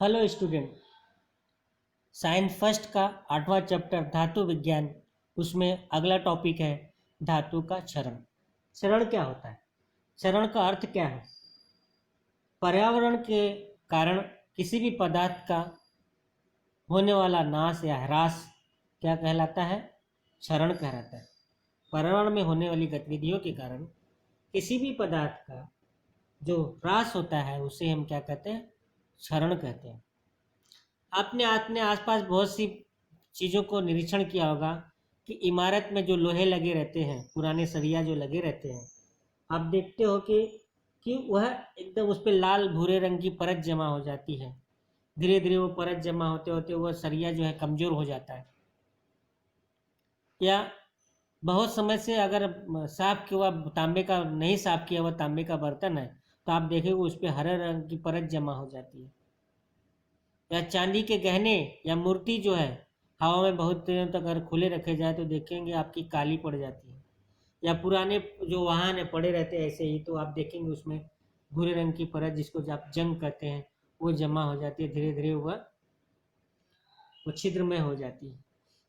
Hello student. Science first का 8वां chapter धातु विज्ञान, उसमें अगला टॉपिक है धातु का क्षरण। क्षरण क्या होता है? क्षरण का अर्थ क्या है? पर्यावरण के कारण किसी भी पदार्थ का होने वाला नाश या ह्रास क्या कहलाता है? क्षरण कहलाता है। पर्यावरण में होने वाली गतिविधियों के कारण किसी भी पदार्थ का जो ह्रास होता है उसे हम क्या कहते हैं? क्षरण कहते हैं। आपने अपने आसपास बहुत सी चीज़ों को निरीक्षण किया होगा कि इमारत में जो लोहे लगे रहते हैं, पुराने सरिया जो लगे रहते हैं, आप देखते हो कि वह एकदम उस पर लाल भूरे रंग की परत जमा हो जाती है। धीरे धीरे वो परत जमा होते होते वह सरिया जो है कमज़ोर हो जाता है। या बहुत समय से अगर साफ किया हुआ तांबे का नहीं साफ किया हुआ तांबे का बर्तन है तो आप देखेंगे उस पर हरे रंग की परत जमा हो जाती है। या चांदी के गहने या मूर्ति जो है हवा में बहुत दिनों तक अगर खुले रखे जाए तो देखेंगे आपकी काली पड़ जाती है। या पुराने जो वाहन है पड़े रहते हैं ऐसे ही, तो आप देखेंगे उसमें भूरे रंग की परत जिसको आप जंग कहते हैं वो जमा हो जाती है। धीरे धीरे वो छिद्रमय हो जाती है।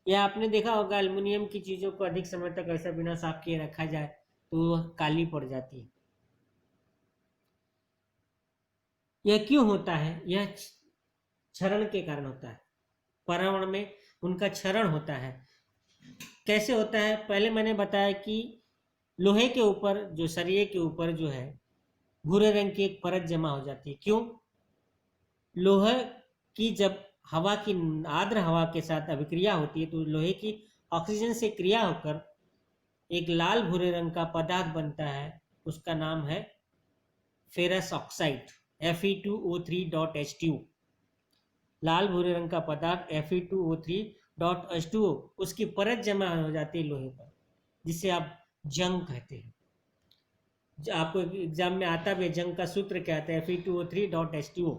या आपने देखा होगा एल्युमिनियम की चीज़ों को अधिक समय तक ऐसा बिना साफ किए रखा जाए तो वह काली पड़ जाती है। यह क्यों होता है? यह क्षरण के कारण होता है। पर्यावरण में उनका क्षरण होता है। कैसे होता है? पहले मैंने बताया कि लोहे के ऊपर जो सरिये के ऊपर जो है भूरे रंग की एक परत जमा हो जाती है। क्यों? लोहे की जब हवा की आर्द्र हवा के साथ अभिक्रिया होती है तो लोहे की ऑक्सीजन से क्रिया होकर एक लाल भूरे रंग का पदार्थ बनता है। उसका नाम है फेरस ऑक्साइड, Fe2O3.H2। लाल भूरे रंग का पदार्थ Fe2O3.H2O, उसकी परत जमा हो जाती है लोहे पर, जिसे आप जंग कहते हैं। आपको एग्जाम में आता भी है, जंग का सूत्र क्या आता है? Fe2O3.H2O।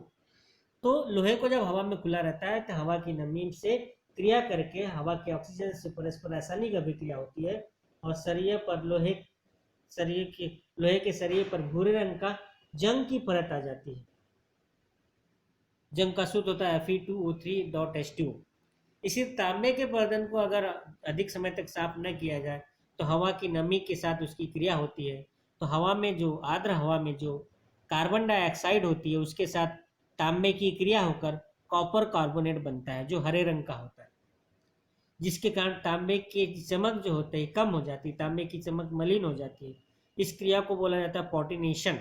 तो लोहे को जब हवा में खुला रहता है तो हवा की नमी से क्रिया करके हवा के ऑक्सीजन से परस्पर रासायनिक अभिक्रिया होती है और सरिये पर लोहे के सरिये पर भूरे रंग का जंग की परत आ जाती है। जंग का सूत्र होता है Fe2O3.H2O। इसी तांबे के बर्तन को अगर अधिक समय तक साफ न किया जाए तो हवा की नमी के साथ उसकी क्रिया होती है, तो हवा में जो आर्द्र हवा में जो कार्बन डाइऑक्साइड होती है उसके साथ तांबे की क्रिया होकर कॉपर कार्बोनेट बनता है जो हरे रंग का होता है, जिसके कारण तांबे की चमक जो होती है कम हो जाती है, तांबे की चमक मलिन हो जाती है। इस क्रिया को बोला जाता है पॉटिनेशन।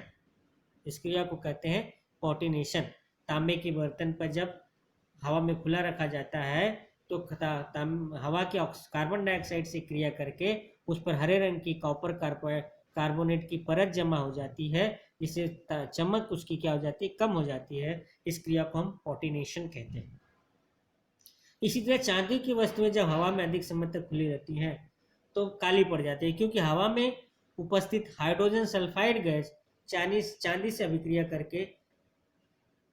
इस क्रिया को कहते हैं पॉटिनेशन। तांबे के बर्तन पर जब हवा में खुला रखा जाता है तो हवा के कार्बन डाइऑक्साइड से क्रिया करके उस पर हरे रंग की कॉपर कार्बोनेट की परत जमा हो जाती है, जिससे चमक उसकी क्या हो जाती है? कम हो जाती है। इस क्रिया को हम पॉटिनेशन कहते हैं। इसी तरह चांदी की वस्तुएं जब हवा में अधिक समय तक खुली रहती हैं तो काली पड़ जाती है, क्योंकि हवा में उपस्थित हाइड्रोजन सल्फाइड गैस चांदी से अभिक्रिया करके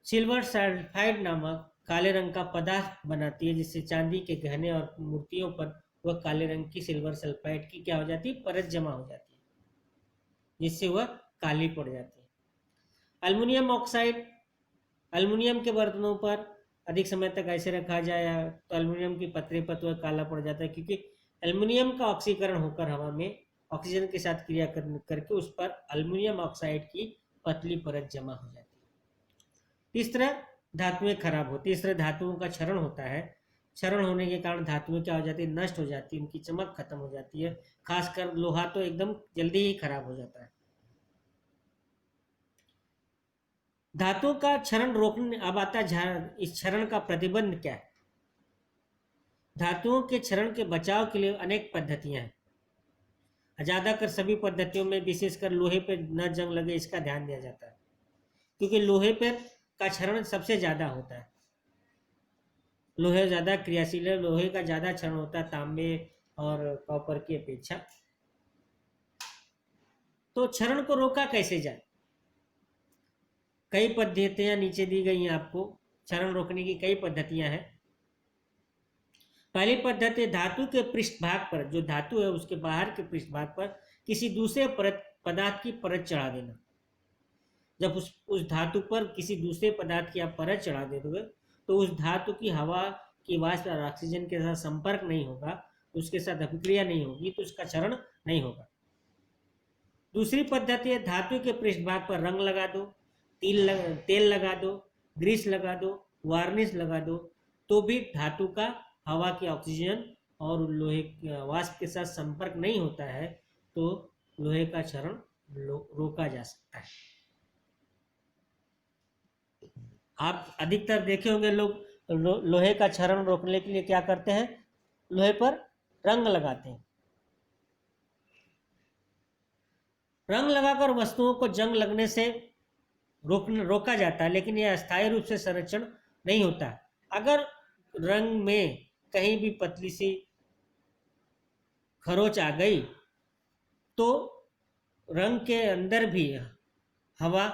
सिल्वर सल्फाइड नामक काले रंग का पदार्थ बनाती है, जिससे चांदी के गहने और मूर्तियों पर वह काले रंग की सिल्वर सल्फाइड की क्या हो जाती है? परत जमा हो जाती है, जिससे वह काली पड़ जाती है। अल्युमिनियम ऑक्साइड, अल्युमिनियम के बर्तनों पर अधिक समय तक ऐसे रखा जाए तो अल्युमिनियम की पतरे पर वह काला पड़ जाता है, क्योंकि अल्युमिनियम का ऑक्सीकरण होकर हवा में ऑक्सीजन के साथ क्रिया करके उस पर अल्युमिनियम ऑक्साइड की पतली परत जमा हो जाती है। इस तरह धातुएं खराब होती है। इस तरह धातुओं का क्षरण होता है। क्षरण होने के कारण धातुएं क्या हो जाती है? नष्ट हो जाती है, उनकी चमक खत्म हो जाती है। खासकर लोहा तो एकदम जल्दी ही खराब हो जाता है। धातुओं का क्षरण रोकने, अब आता है इस क्षरण का प्रतिबंध क्या है। धातुओं के क्षरण के बचाव के लिए अनेक पद्धतियां हैं। ज्यादातर सभी पद्धतियों में विशेषकर लोहे पर न जंग लगे इसका ध्यान दिया जाता है, क्योंकि लोहे पर का क्षरण सबसे ज्यादा होता है। लोहे ज्यादा क्रियाशील है, लोहे का ज्यादा क्षरण होता है तांबे और कॉपर की अपेक्षा। तो क्षरण को रोका कैसे जाए? कई पद्धतियां नीचे दी गई हैं आपको। क्षरण रोकने की कई पद्धतियां हैं। पहली पद्धति, धातु के पृष्ठभाग पर, जो धातु है उसके बाहर के पृष्ठभाग पर किसी दूसरे पदार्थ की परत चढ़ा देना। जब उस धातु पर किसी दूसरे पदार्थ की आप परत चढ़ा दोगे तो उस धातु की हवा की वाष्प और ऑक्सीजन के साथ संपर्क नहीं होगा, उसके साथ अभिक्रिया नहीं होगी, तो उसका क्षरण नहीं होगा। दूसरी पद्धति है धातु के पृष्ठभाग पर रंग लगा दो, तेल लगा दो, ग्रीस लगा दो, वार्निश लगा दो, तो भी धातु का हवा की ऑक्सीजन और लोहे वाष्प के साथ संपर्क नहीं होता है, तो लोहे का क्षरण रोका जा सकता है। आप अधिकतर देखे होंगे लोग लोहे का क्षरण रोकने के लिए क्या करते हैं, लोहे पर रंग लगाते हैं। रंग लगाकर वस्तुओं को जंग लगने से रोका जाता है, लेकिन यह अस्थायी रूप से संरक्षण नहीं होता। अगर रंग में कहीं भी पतली सी खरोच आ गई तो रंग के अंदर भी हवा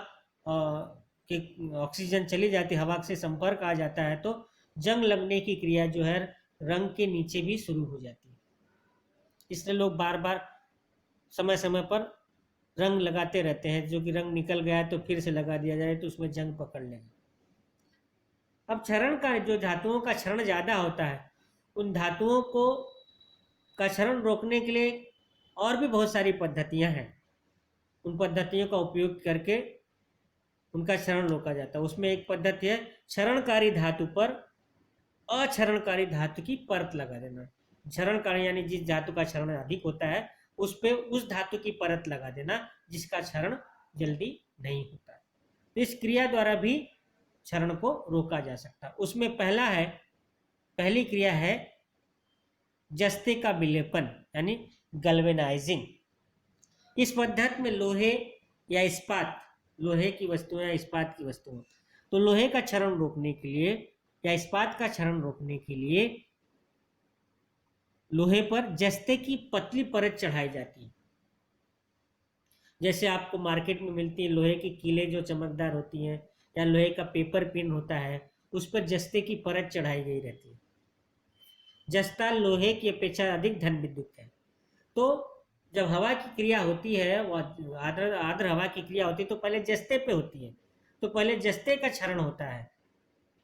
कि ऑक्सीजन चली जाती, हवा से संपर्क आ जाता है, तो जंग लगने की क्रिया जो है रंग के नीचे भी शुरू हो जाती है। इसलिए लोग बार बार समय समय पर रंग लगाते रहते हैं, जो कि रंग निकल गया है तो फिर से लगा दिया जाए तो उसमें जंग पकड़ लेगा। अब क्षरण का जो धातुओं का क्षरण ज़्यादा होता है, उन धातुओं को का क्षरण रोकने के लिए और भी बहुत सारी पद्धतियां हैं। उन पद्धतियों का उपयोग करके उनका क्षरण रोका जाता है। उसमें एक पद्धति है क्षरणकारी धातु पर अक्षरणकारी धातु की परत लगा देना। क्षरणकारी यानी जिस धातु का क्षरण अधिक होता है उस पे उस धातु की परत लगा देना जिसका क्षरण जल्दी नहीं होता है। तो इस क्रिया द्वारा भी क्षरण को रोका जा सकता है। उसमें पहली क्रिया है जस्ते का विलेपन यानी गैल्वेनाइजिंग। इस पद्धति में लोहे या इस्पात, लोहे की वस्तुएं या इस्पात की वस्तुएं, तो लोहे का क्षरण रोकने के लिए या इस्पात का क्षरण रोकने के लिए लोहे पर जस्ते की पतली परत चढ़ाई जाती है। जैसे आपको मार्केट में मिलती है लोहे की कीलें जो चमकदार होती हैं, या लोहे का पेपर पिन होता है, उस पर जस्ते की परत चढ़ाई गई रहती है। जस्ता लोहे की अपेक्षा अधिक धन विद्युत है। तो जब हवा की क्रिया होती है, आर्द्र हवा की क्रिया होती है, तो पहले जस्ते पे होती है, तो पहले जस्ते का क्षरण होता है,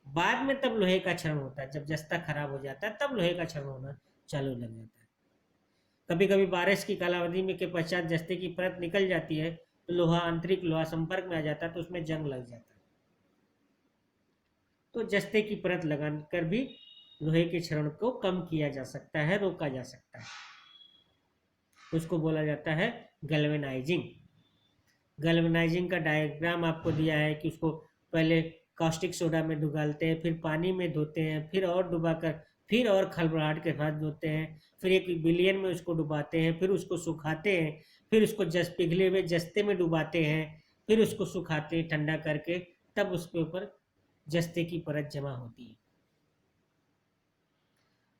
बाद में तब लोहे का क्षरण होता है। जब जस्ता खराब हो जाता है तब लोहे का क्षरण होना चालू लग जाता है। कभी कभी बारिश की कालावधि में के पश्चात जस्ते की परत निकल जाती है, तो लोहा आंतरिक लोहा संपर्क में आ जाता है, तो उसमें जंग लग जाता है। तो जस्ते की परत लगाकर भी लोहे के क्षरण को कम किया जा सकता है, रोका जा सकता है। उसको बोला जाता है गैल्वेनाइजिंग। गैल्वेनाइजिंग का डायग्राम आपको दिया है कि उसको पहले कास्टिक सोडा में डुबालते हैं, फिर पानी में धोते हैं, फिर और डुबाकर फिर और खलबलाहट के साथ धोते हैं, फिर एक विलियन में उसको डुबाते हैं, फिर उसको सुखाते हैं, फिर उसको पिघले हुए जस्ते में डुबाते हैं, फिर उसको सुखाते हैं ठंडा करके, तब उसके ऊपर जस्ते की परत जमा होती है।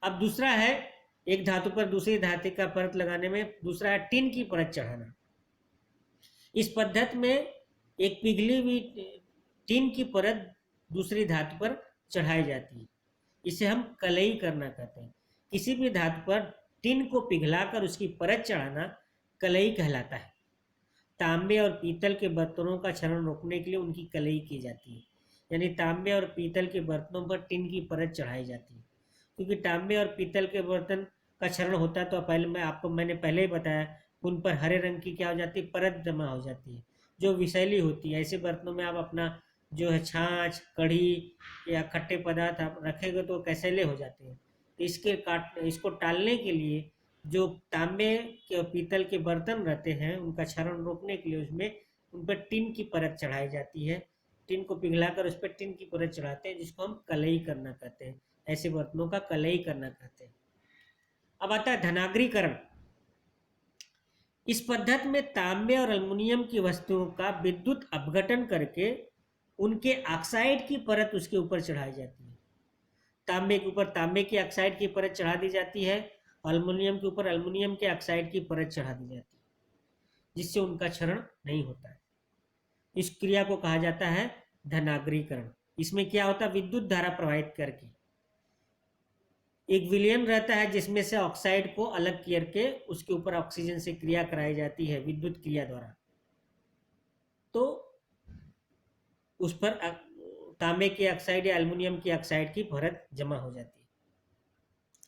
अब दूसरा है एक धातु पर दूसरी धातु का परत लगाने में, दूसरा है टिन की परत चढ़ाना। इस पद्धति में एक पिघली हुई टिन की परत दूसरी धातु पर चढ़ाई जाती है। इसे हम कलई करना कहते हैं। किसी भी धातु पर टिन को पिघलाकर उसकी परत चढ़ाना कलई कहलाता है। तांबे और पीतल के बर्तनों का क्षरण रोकने के लिए उनकी कलई की जाती है, यानी तांबे और पीतल के बर्तनों पर टिन की परत चढ़ाई जाती है। क्योंकि तांबे और पीतल के बर्तन का क्षरण होता है, तो मैंने पहले ही बताया, उन पर हरे रंग की क्या हो जाती है, परत जमा हो जाती है जो विषैली होती है। ऐसे बर्तनों में आप अपना जो है छाछ, कढ़ी या खट्टे पदार्थ आप रखेंगे तो कैसेले हो जाते हैं। तो इसको टालने के लिए जो तांबे के और पीतल के बर्तन रहते हैं उनका क्षरण रोकने के लिए उसमें उन पर टिन की परत चढ़ाई जाती है। टिन को पिघलाकर उस पर टिन की परत चढ़ाते हैं, जिसको हम कलई करना कहते हैं। ऐसे बर्तनों का कलई करना कहते हैं। अब आता है धनाग्रीकरण। इस पद्धति में तांबे और एल्युमिनियम की वस्तुओं का विद्युत अपघटन करके उनके ऑक्साइड की परत उसके ऊपर चढ़ाई जाती है। तांबे के ऊपर तांबे की ऑक्साइड की परत चढ़ा दी जाती है, एल्युमिनियम के ऊपर एल्युमिनियम के ऑक्साइड की परत चढ़ा दी जाती है, जिससे उनका क्षरण नहीं होता है। इस क्रिया को कहा जाता है धनाग्रीकरण। इसमें क्या होता है, विद्युत धारा प्रवाहित करके एक विलयन रहता है जिसमें से ऑक्साइड को अलग करके उसके ऊपर ऑक्सीजन से क्रिया कराई जाती है विद्युत क्रिया द्वारा। तो उस पर तांबे की ऑक्साइड या एल्युमिनियम की ऑक्साइड की परत जमा हो जाती है।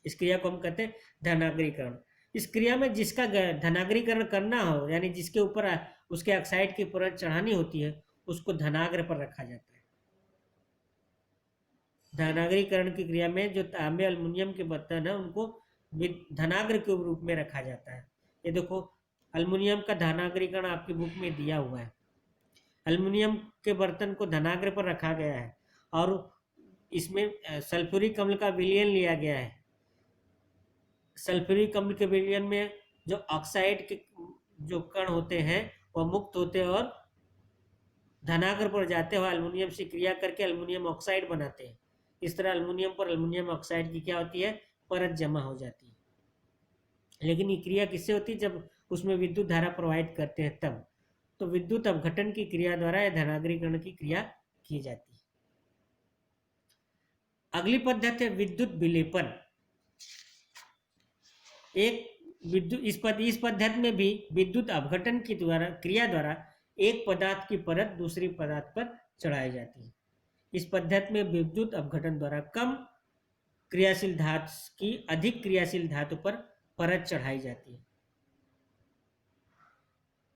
इस क्रिया को हम कहते हैं धनागरीकरण। इस क्रिया में जिसका धनागरीकरण करना हो, यानी जिसके ऊपर उसके ऑक्साइड की परत चढ़ानी होती है, उसको धनाग्र पर रखा जाता है। धनागरीकरण की क्रिया में जो तांबे एल्युमिनियम के बर्तन है उनको धनाग्र के रूप में रखा जाता है। ये देखो, एल्युमिनियम का धनागरीकरण आपकी बुक में दिया हुआ है। एल्युमिनियम के बर्तन को धनाग्र पर रखा गया है और इसमें सल्फ्यूरिक अम्ल का विलयन लिया गया है। सल्फ्यूरिक अम्ल के विलयन में जो ऑक्साइड के जो कण होते हैं वह मुक्त होते हैं और धनाग्र पर जाते हुए एल्युमिनियम से क्रिया करके एल्युमिनियम ऑक्साइड बनाते हैं। इस तरह एल्युमिनियम पर एल्युमिनियम ऑक्साइड की क्या होती है, परत जमा हो जाती है। लेकिन ये क्रिया किससे होती है, जब उसमें विद्युत धारा प्रवाहित करते हैं तब। तो विद्युत अपघटन की क्रिया द्वारा या धनागरीकरण की क्रिया की जाती है। अगली पद्धति है विद्युत विलेपन। इस पद्धति में भी विद्युत अपघटन की क्रिया द्वारा एक पदार्थ की परत दूसरी पदार्थ पर चढ़ाई जाती है। इस पद्धति में विद्युत अपघटन द्वारा कम क्रियाशील धातु की अधिक क्रियाशील धातु पर परत चढ़ाई जाती है।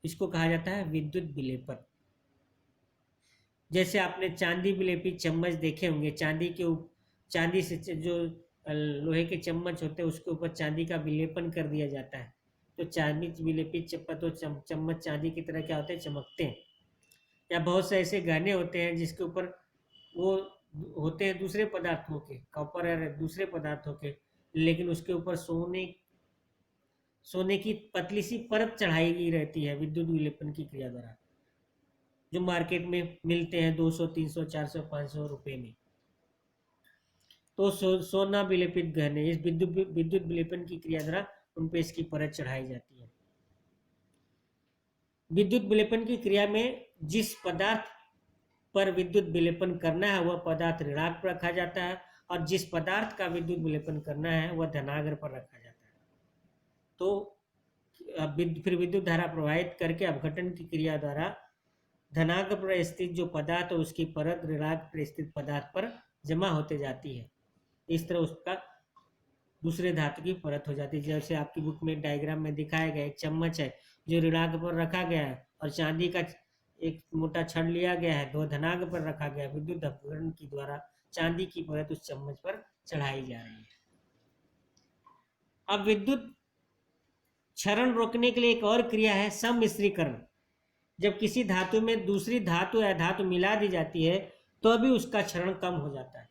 इसको कहा जाता है विद्युत विलेपन। जैसे आपने चांदी विलेपी चम्मच देखे होंगे, चांदी से जो लोहे के चम्मच होते हैं उसके ऊपर चांदी का विलेपन कर दिया जाता है, तो चांदी विलेपी चम्मच चांदी की तरह क्या होते हैं, चमकते हैं। या बहुत से ऐसे गहने होते हैं जिसके ऊपर वो होते हैं दूसरे पदार्थों के, कॉपर या दूसरे पदार्थों के, लेकिन उसके ऊपर सोने की पतली सी परत चढ़ाई गई रहती है विद्युत विलेपन की क्रिया द्वारा, जो मार्केट में मिलते हैं 200, 300, 400, 500 रुपए में। तो सोना विलेपित गहने इस विद्युत विलेपन की क्रिया द्वारा उन पे इसकी परत चढ़ाई जाती है। विद्युत विलेपन की क्रिया में जिस पदार्थ पर विद्युत विलेपन करना है वह पदार्थ ऋणाग्र पर रखा जाता है और जिस पदार्थ का विद्युत विलेपन करना है वह धनाग्र पर रखा जाता है। तो फिर विद्युत धारा प्रवाहित करके अपघटन की क्रिया द्वारा धनाग्र पर स्थित जो पदार्थ है उसकी परत ऋणाग्र पर स्थित पदार्थ पर जमा होते जाती है। इस तरह उसका दूसरे धातु की परत हो जाती है। जैसे आपकी बुक में डायग्राम में दिखाया गया एक चम्मच है जो ऋणाग्र पर रखा गया है और चांदी का एक मोटा छड़ लिया गया है, दो धनाग्र पर रखा गया है। विद्युत अपघटन की द्वारा चांदी की परत उस चम्मच पर चढ़ाई जा रही है। अब विद्युत क्षरण रोकने के लिए एक और क्रिया है सम्मिश्रीकरण। जब किसी धातु में दूसरी धातु या धातु मिला दी जाती है तो भी उसका क्षरण कम हो जाता है।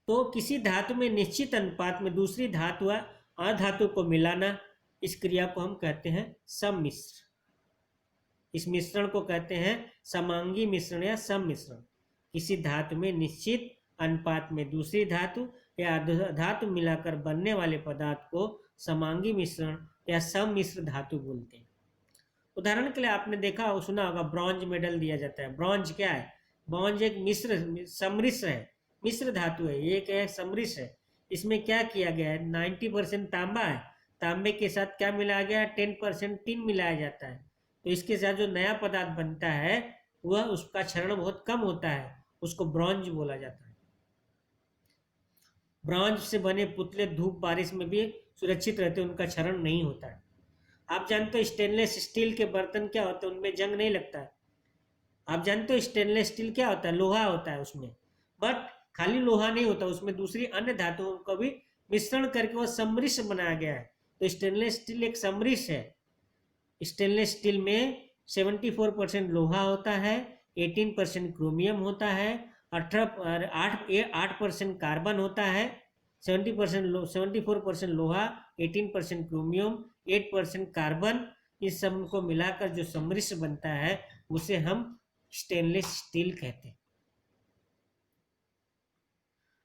तो किसी धातु में निश्चित अनुपात में दूसरी धातु या अधातु को मिलाना, इस क्रिया को हम कहते हैं सम्मिश्र। इस मिश्रण को कहते हैं समांगी मिश्रण या सम्मिश्रण। किसी धातु में निश्चित अनुपात में दूसरी धातु या धातु मिलाकर बनने वाले पदार्थ को समांगी मिश्रण या सम्मिश्र धातु बोलते हैं। उदाहरण के लिए आपने देखा सुना होगा ब्रॉन्ज मेडल दिया जाता है। ब्रॉन्ज क्या है? ब्रॉन्ज एक सम्मिश्र है, मिश्र धातु है, ये क्या है, सम्मिश्र है। इसमें क्या किया गया है, 90% तांबा है, तांबे के साथ क्या मिलाया गया है, 10% टिन मिलाया जाता है। तो इसके साथ जो नया पदार्थ बनता है वह उसका क्षरण बहुत कम होता है, उसको ब्रॉन्ज बोला जाता है। ब्रॉन्ज से बने पुतले धूप बारिश में भी सुरक्षित रहते हैं, उनका क्षरण नहीं होता है। आप जानते हो स्टेनलेस स्टील के बर्तन क्या होते हैं, उनमें जंग नहीं लगता है। आप जानते हो स्टेनलेस स्टील क्या होता है, लोहा होता है उसमें, बट खाली लोहा नहीं होता, उसमें दूसरी अन्य धातुओं का भी मिश्रण करके वह सम्मिश्र बनाया गया है। तो स्टेनलेस स्टील एक सम्मिश्र है। स्टेनलेस स्टील में 74% लोहा होता है, 18% क्रोमियम होता है, 8% कार्बन होता है, 74% लोहा, 18% क्रोमियम, 8% कार्बन, इस सब को मिलाकर जो सम्मिश्र बनता है उसे हम स्टेनलेस स्टील कहते हैं।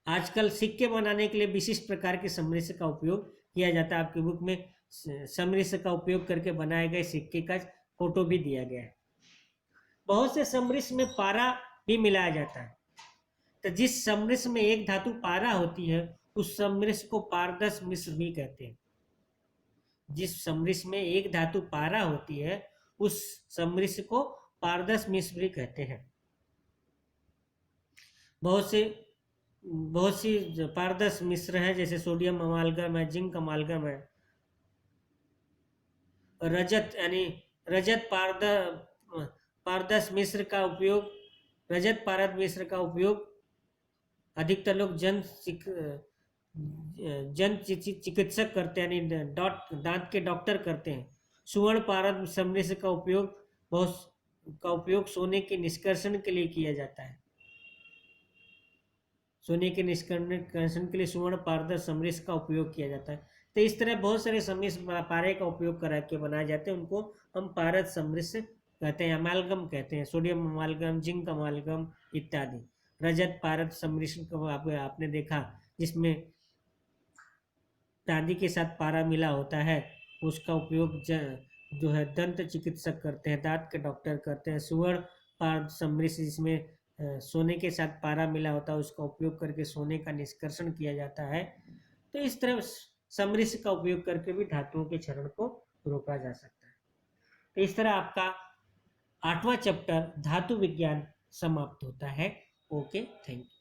आजकल सिक्के बनाने के लिए विशिष्ट प्रकार के सम्मिश्र का उपयोग किया जाता है। आपकी बुक में सम्मिश्र का उपयोग करके बनाए गए सिक्के का फोटो भी दिया गया है। बहुत से सम्मिश्र में पारा भी मिलाया जाता है। तो जिस सम्मिश्र में एक धातु पारा होती है उस सम्मिश्र को पारदर्श मिश्र भी कहते हैं। जिस सम्मिश्र में एक धातु पारा होती है उस सम्मिश्र को पारदर्श मिश्र भी कहते हैं। बहुत सी पारदर्श मिश्र हैं, जैसे सोडियम अमालगम है, जिंक अमालगम है। रजत यानी रजत पारदर्श मिश्र का उपयोग, रजत पारद मिश्र का उपयोग अधिकतर लोग चिकित्सक करते हैं, यानी दांत के डॉक्टर करते हैं। सुवर्ण पारद सम्मिश्र का उपयोग सोने के निष्कर्षण के लिए किया जाता है। सोने के निष्कर्षण के लिए सुवर्ण पारदर्श सम्मिश्र का उपयोग किया जाता है। तो इस तरह बहुत सारे सम्मिश्र पारे का उपयोग करा के बनाए जाते हैं, उनको हम पारद सम्मिश्र कहते हैं, अमालगम कहते हैं, सोडियम अमालगम, जिंक अमालगम इत्यादि। रजत पारद सम्मिश्र को आपने देखा, जिसमें चांदी के साथ पारा मिला होता है, उसका उपयोग जो है दंत चिकित्सक करते हैं, दांत के डॉक्टर करते हैं। सुवर्ण पारद सम्मिश्र जिसमें सोने के साथ पारा मिला होता है, उसका उपयोग करके सोने का निष्कर्षण किया जाता है। तो इस तरह सम्मिश्र का उपयोग करके भी धातुओं के क्षरण को रोका जा सकता है। तो इस तरह आपका 8वां चैप्टर धातु विज्ञान समाप्त होता है। Okay, thank you.